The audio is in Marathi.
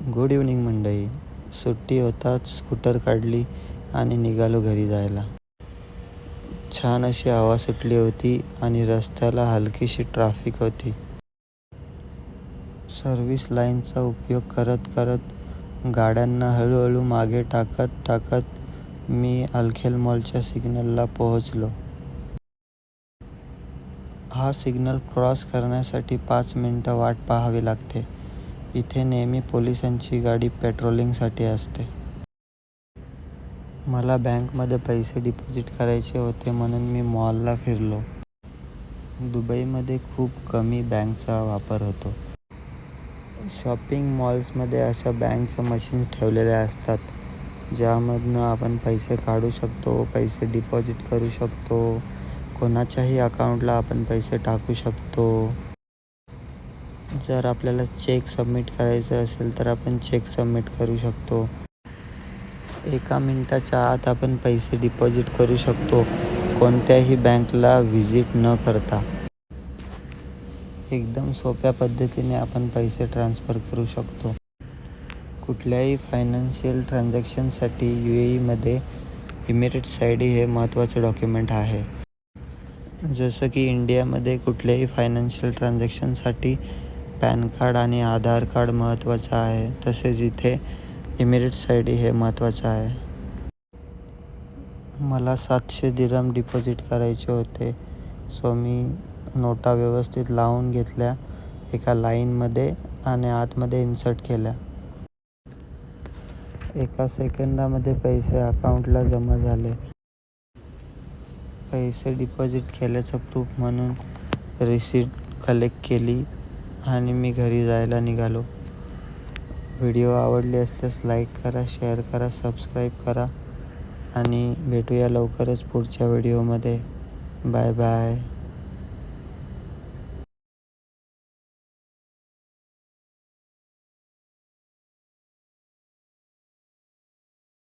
गुड इव्हनिंग मंडळी. सुट्टी होताच स्कूटर काढली आणि निघालो घरी जायला. छान अशी हवा सुटली होती आणि रस्त्याला हलकीशी ट्रॅफिक होती. सर्व्हिस लाईनचा उपयोग करत करत गाड्यांना हळूहळू मागे टाकत मी अल्खेल मॉलच्या सिग्नलला पोहोचलो. हा सिग्नल क्रॉस करण्यासाठी 5 मिनिटं वाट पाहावी लागते. इथे नेहमी पोलिसांची गाडी पेट्रोलिंगसाठी असते. मला बँकमध्ये पैसे डिपॉझिट करायचे होते म्हणून मी मॉलला फिरलो. दुबईमध्ये खूप कमी बँकचा वापर होतो. शॉपिंग मॉल्समध्ये अशा बँकच्या मशीन्स ठेवलेल्या असतात, ज्यामधनं आपण पैसे काढू शकतो, पैसे डिपॉझिट करू शकतो, कोणाच्याही अकाउंटला आपण पैसे टाकू शकतो. जर आपल्याला चेक सबमिट करायचं असेल तर आपण चेक सबमिट करू शकतो. 1 मिनिटाच्या आत आपण पैसे डिपॉझिट करू शकतो, कोणत्याही बँकला व्हिजिट न करता. एकदम सोप्या पद्धतीने आपण पैसे ट्रान्सफर करू शकतो. कुठल्याही फायनान्शियल ट्रान्झॅक्शनसाठी UAEमध्ये इमिरेट्स ID हे महत्त्वाचे डॉक्युमेंट आहे. जसं की इंडियामध्ये कुठल्याही फायनान्शियल ट्रान्झॅक्शनसाठी पॅन कार्ड आणि आधार कार्ड महत्त्वाचं आहे, तसेच इथे इमिरेट्स ID हे महत्त्वाचं आहे. मला 700 दिरहम डिपॉझिट करायचे होते, सो मी नोटा व्यवस्थित लावून घेतल्या एका लाईनमध्ये आणि आतमध्ये इन्सर्ट केल्या. 1 सेकंदामध्ये पैसे अकाउंटला जमा झाले. पैसे डिपॉझिट केल्याचं प्रूफ म्हणून रिसीट कलेक्ट केली आणि मी घरी जायला निघालो. व्हिडिओ आवडले असल्यास लाईक करा, शेअर करा, सबस्क्राईब करा आणि भेटूया लवकरच पुढच्या व्हिडिओमध्ये. Bye bye.